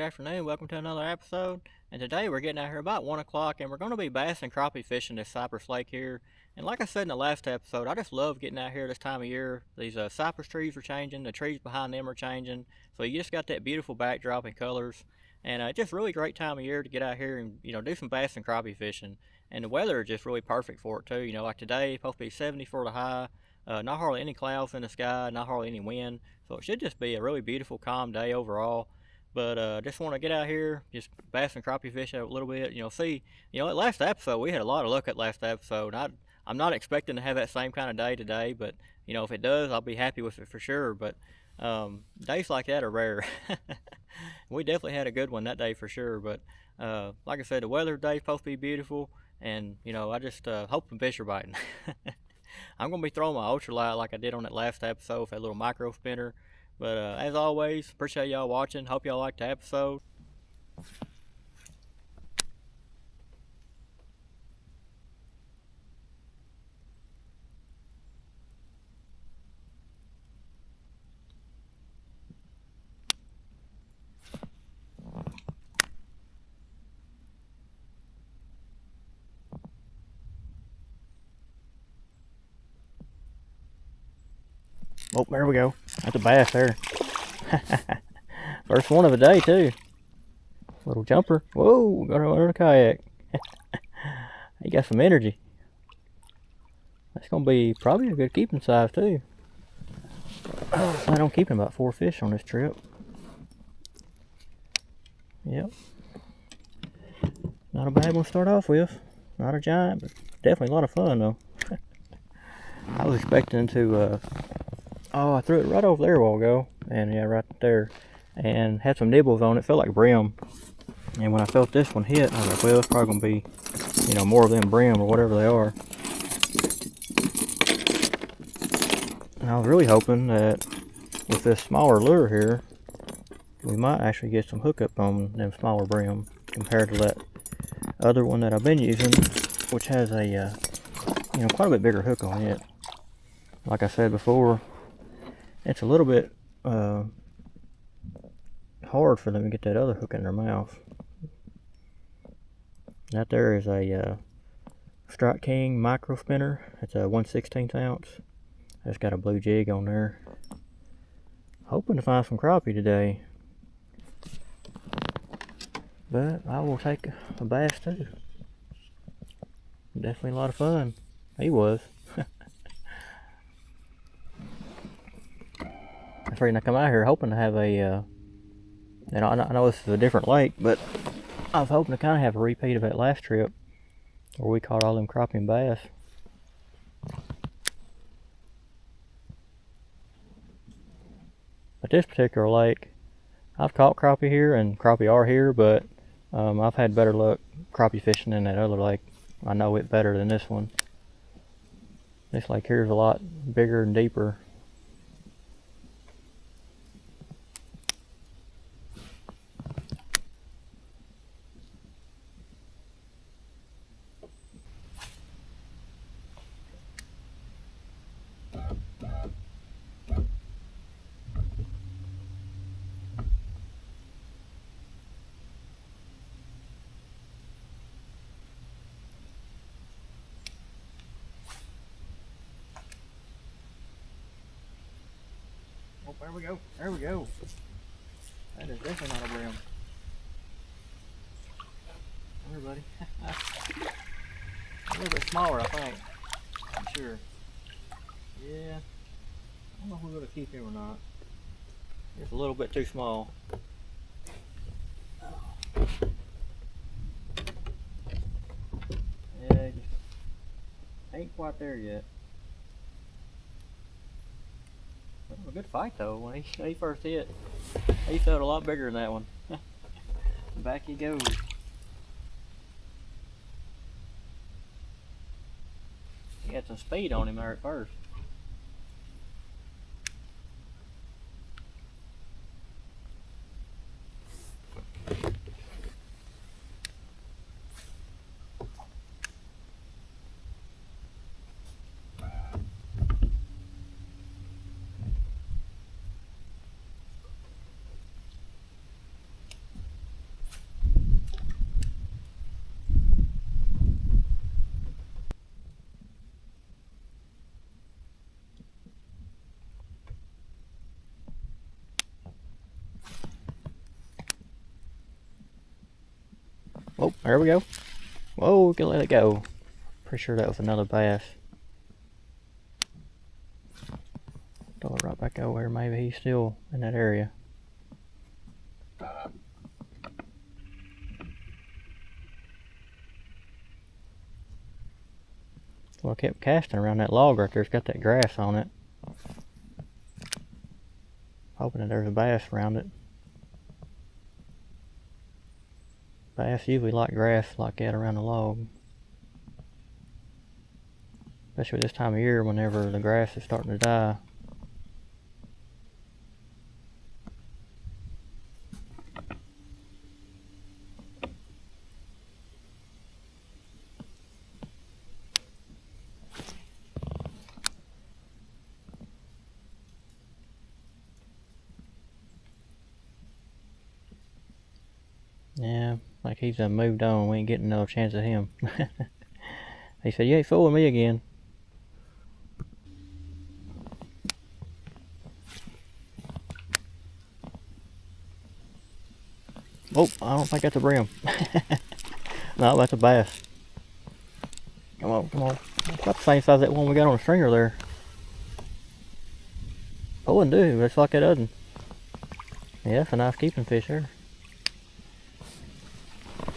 good afternoon. Welcome to another episode. And today we're getting out here about 1 o'clock and we're going to be bass and crappie fishing this cypress lake here. And like I said in the last episode, I just love getting out here this time of year. These cypress trees are changing, the trees behind them are changing. So you just got that beautiful backdrop and colors. And just really great time of year to get out here and do some bass and crappie fishing. And the weather is just really perfect for it too. Like today, supposed to be 70 for the high. Not hardly any clouds in the sky, not hardly any wind. So it should just be a really beautiful, calm day overall. But just want to get out here, just bass and crappie fish a little bit. See, at last episode we had a lot of luck at last episode. I'm not expecting to have that same kind of day today, but if it does, I'll be happy with it for sure. But days like that are rare. We definitely had a good one that day for sure. But like I said, the weather today's supposed to be beautiful, and I just hope the fish are biting. I'm gonna be throwing my ultralight like I did on that last episode with that little micro spinner. But as always, appreciate y'all watching. Hope y'all liked the episode. Oh, there we go. That's a bass there. First one of the day too. Little jumper. Whoa, got her under the kayak. He got some energy. That's gonna be probably a good keeping size too. I plan on keeping about 4 fish on this trip. Yep. Not a bad one to start off with. Not a giant, but definitely a lot of fun though. I was expecting to oh, I threw it right over there a while ago, and yeah, right there, and had some nibbles on it. Felt like brim, and when I felt this one hit, I was like, well, it's probably gonna be, more of them brim or whatever they are. And I was really hoping that with this smaller lure here, we might actually get some hookup on them smaller brim compared to that other one that I've been using, which has a quite a bit bigger hook on it. Like I said before, it's a little bit hard for them to get that other hook in their mouth. That there is a Strike King micro spinner. It's a 1/16 ounce. It's got a blue jig on there. Hoping to find some crappie today, but I will take a bass too. Definitely a lot of fun. He was. I figured I come out here hoping to have a, and I know this is a different lake, but I was hoping to kind of have a repeat of that last trip where we caught all them crappie and bass. But this particular lake, I've caught crappie here and crappie are here, but I've had better luck crappie fishing in that other lake. I know it better than this one. This lake here is a lot bigger and deeper. Oh, there we go. There we go. That is definitely not a brim. Here, buddy. A little bit smaller, I think. I'm sure. Yeah. I don't know if we're going to keep him or not. It's a little bit too small. Yeah, just ain't quite there yet. A good fight though. When he first hit, he felt a lot bigger than that one. Back he goes. He had some speed on him there at first. Oh, there we go. Whoa, we can let it go. Pretty sure that was another bass. Throw it right back over here. Maybe he's still in that area. Well, I kept casting around that log right there. It's got that grass on it. Hoping that there's a bass around it. Bass usually like grass like that around the log. Especially this time of year whenever the grass is starting to die. Yeah, like he's moved on. We ain't getting no chance at him. He said, "You ain't fooling me again." Oh, I don't think that's a brim. No, that's a bass. Come on, come on. It's about the same size as that one we got on the stringer there. Oh, and do. It's like that other one. Yeah, that's a nice keeping fish there.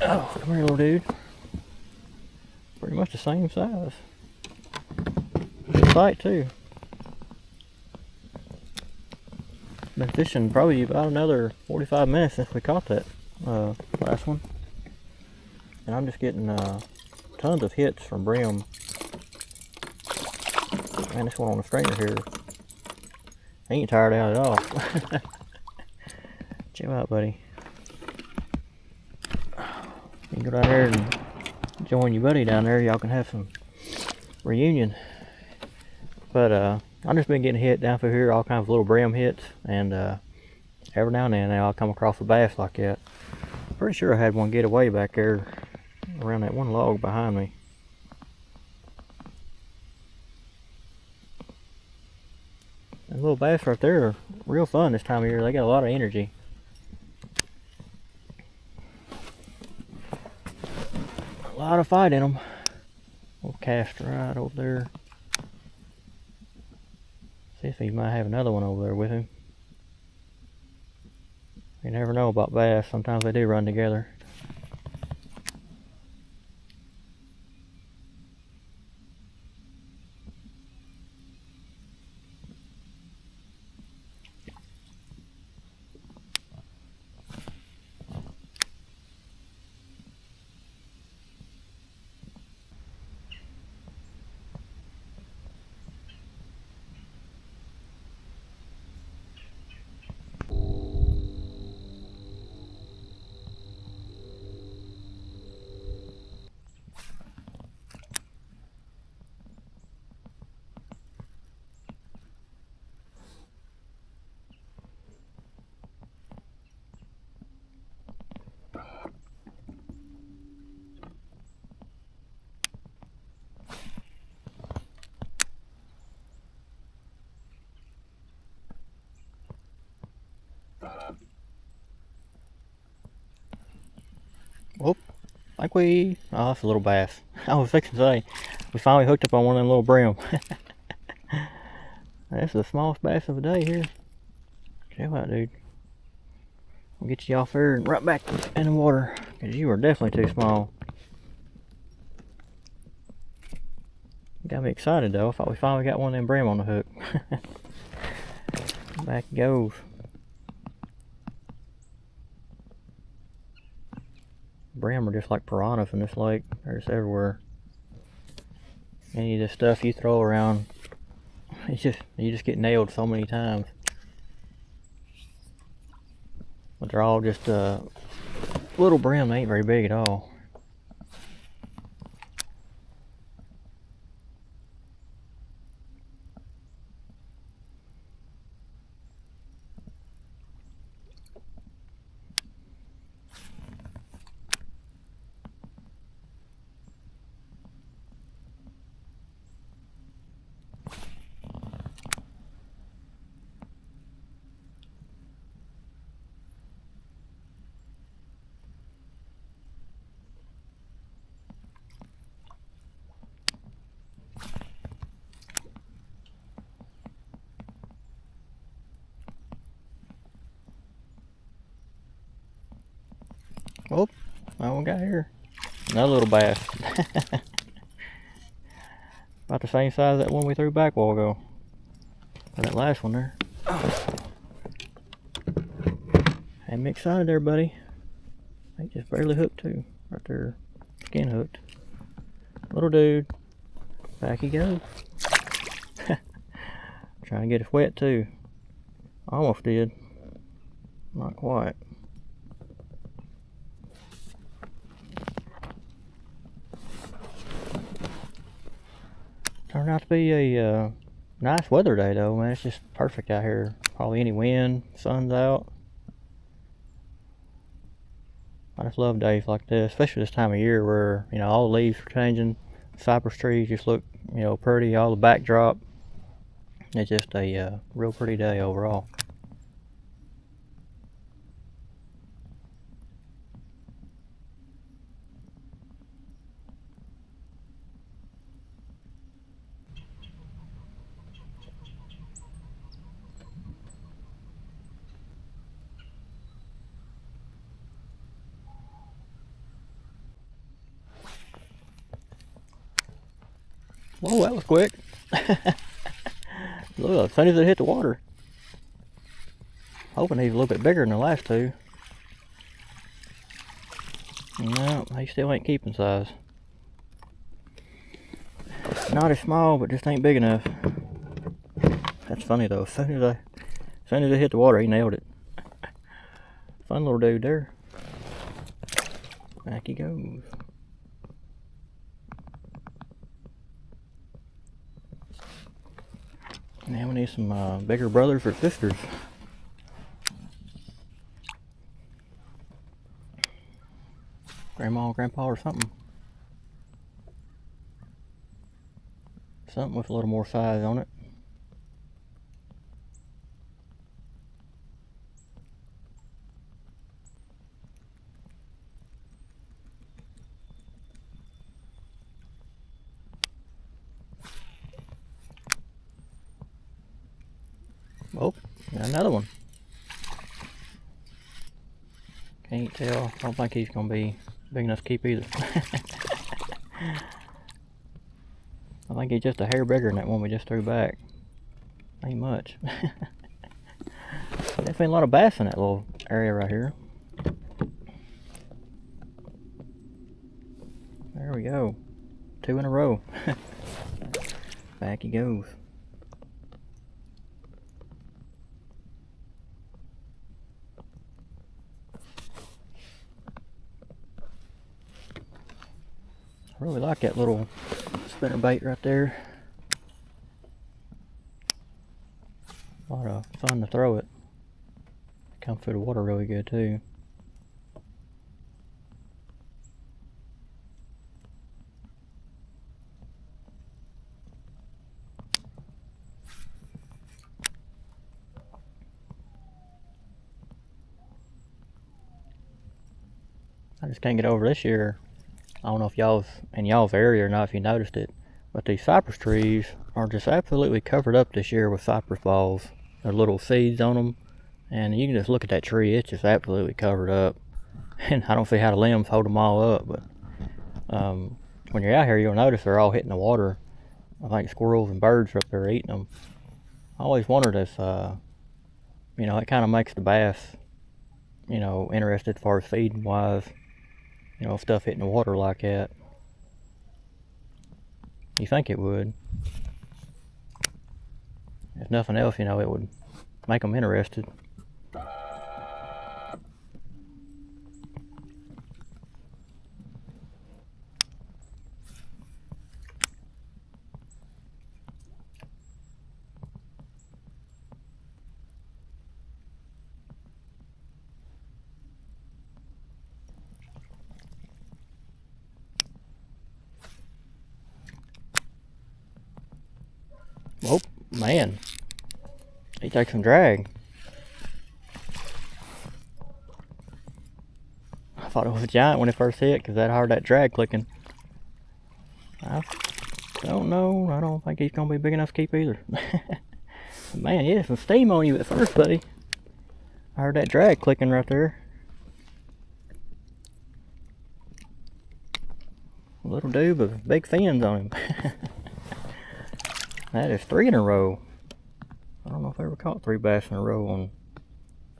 Oh, come here, little dude. Pretty much the same size. Good bite, too. Been fishing probably about another 45 minutes since we caught that last one. And I'm just getting tons of hits from brim. Man, this one on the stringer here, I ain't tired out at all. Chill out, buddy. You can go down there and join your buddy down there. Y'all can have some reunion. But I've just been getting hit down through here, all kinds of little brim hits, and every now and then I'll come across a bass like that. Pretty sure I had one get away back there around that one log behind me. And little bass right there are real fun this time of year. They got a lot of energy. A lot of fight in them. We'll cast right over there. See if he might have another one over there with him. You never know about bass. Sometimes they do run together. Oh, like we... Oh, that's a little bass. I was fixing to say, we finally hooked up on one of them little brim. That's the smallest bass of the day here. Chill out, dude. We'll get you off there and right back in the water, because you are definitely too small. Got me excited though. I thought we finally got one of them brim on the hook. Back it goes. Brim are just like piranhas in this lake. They're just everywhere. Any of the stuff you throw around, you just get nailed so many times. But they're all just little brim. They ain't very big at all. Oh, we got here another little bass. About the same size as that one we threw back a while ago. Or that last one there. Had me excited there, buddy. They just barely hooked too. Right there. Skin hooked. Little dude. Back he goes. Trying to get us wet too. Almost did. Not quite. Turned out to be a nice weather day though, man. It's just perfect out here. Probably any wind, sun's out. I just love days like this, especially this time of year where, you know, all the leaves are changing. Cypress trees just look, you know, pretty. All the backdrop. It's just a real pretty day overall. Whoa, that was quick. Look, as soon as it hit the water. Hoping he's a little bit bigger than the last two. No, he still ain't keeping size. Not as small, but just ain't big enough. That's funny though. As soon as it hit the water, he nailed it. Fun little dude there. Back he goes. Now we need some bigger brothers or sisters. Grandma, grandpa, or something. Something with a little more size on it. Oh, got another one. Can't tell. I don't think he's gonna be big enough to keep either. I think he's just a hair bigger than that one we just threw back. Ain't much. Definitely a lot of bass in that little area right here. There we go. 2 in a row. Back he goes. I really like that little spinner bait right there. A lot of fun to throw it. Comes through the water really good too. I just can't get over this year. I don't know if y'all's in y'all's area or not, if you noticed it, but these cypress trees are just absolutely covered up this year with cypress balls. There are little seeds on them, and you can just look at that tree, it's just absolutely covered up. And I don't see how the limbs hold them all up, but when you're out here, you'll notice they're all hitting the water. I think squirrels and birds are up there eating them. I always wondered if, you know, it kind of makes the bass, you know, interested as far as feeding wise. You know, stuff hitting the water like that. You think it would. If nothing else, you know, it would make them interested. Oh, man. He takes some drag. I thought it was a giant when it first hit because I heard that drag clicking. I don't know. I don't think he's going to be big enough to keep either. Man, you had some steam on you at first, buddy. I heard that drag clicking right there. little dude with big fins on him. That is 3 in a row. I don't know if I ever caught 3 bass in a row on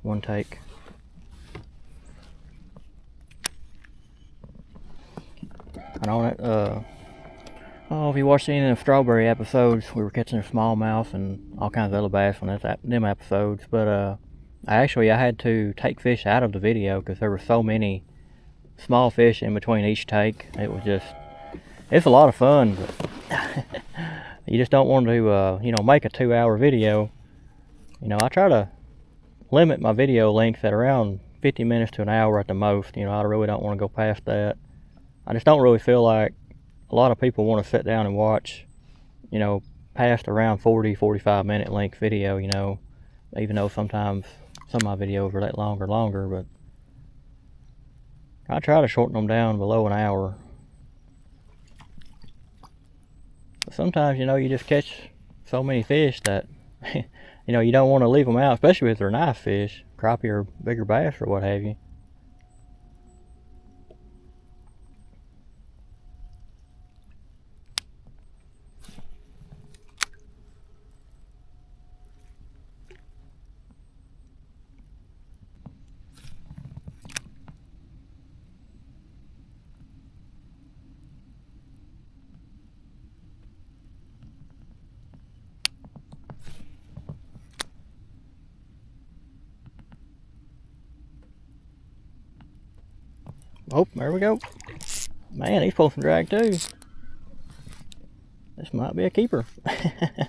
one take. And on it, oh, if you watched any of the strawberry episodes, we were catching a smallmouth and all kinds of other bass on them episodes. But I had to take fish out of the video because there were so many small fish in between each take. It was just, it's a lot of fun, but you just don't want to, you know, make a 2-hour video. You know, I try to limit my video length at around 50 minutes to an hour at the most. You know, I really don't want to go past that. I just don't really feel like a lot of people want to sit down and watch, you know, past around 40-45 minute length video, you know, even though sometimes some of my videos are that longer, but I try to shorten them down below an hour. But sometimes, you know, you just catch so many fish that, you know, you don't want to leave them out, especially if they're nice fish, crappie or bigger bass or what have you. Oh, there we go. Man, he's pulling some drag too. This might be a keeper. I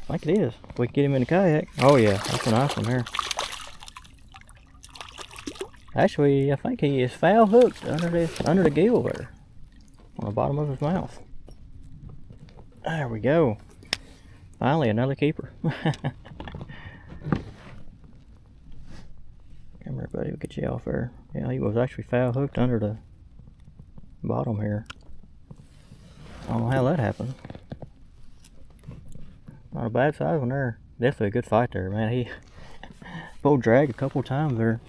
think it is. We can get him in the kayak. Oh yeah, that's a nice one here. Actually, I think he is foul hooked under the gill there, on the bottom of his mouth. There we go. Finally, another keeper. Come here, buddy. We'll get you off there. Yeah, he was actually foul hooked under the bottom here. I don't know how that happened. Not a bad size one there. Definitely a good fight there, man. He pulled drag a couple times there.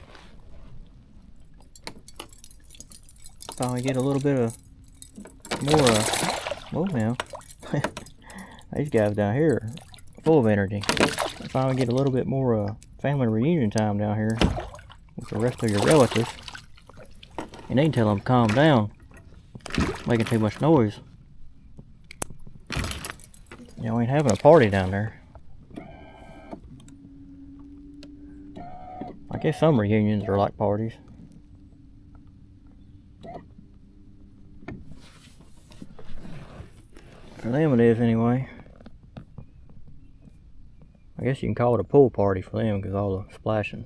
Finally get a little bit of more, oh man. These guys down here full of energy. Finally get a little bit more family reunion time down here with the rest of your relatives. You need to tell them to calm down, making too much noise. You know, ain't having a party down there. I guess some reunions are like parties. For them it is anyway. I guess you can call it a pool party for them because all the splashing.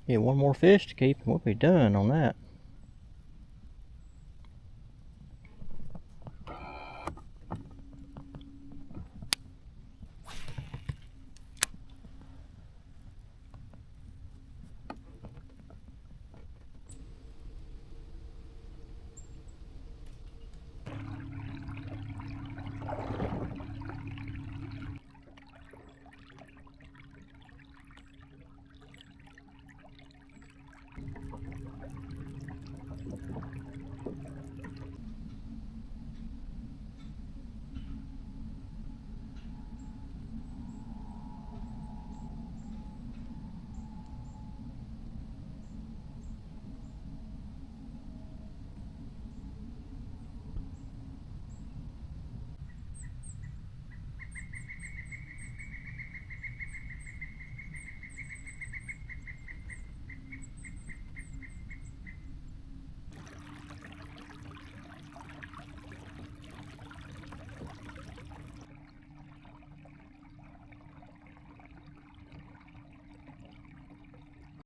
Yeah, one more fish to keep and we'll be done on that.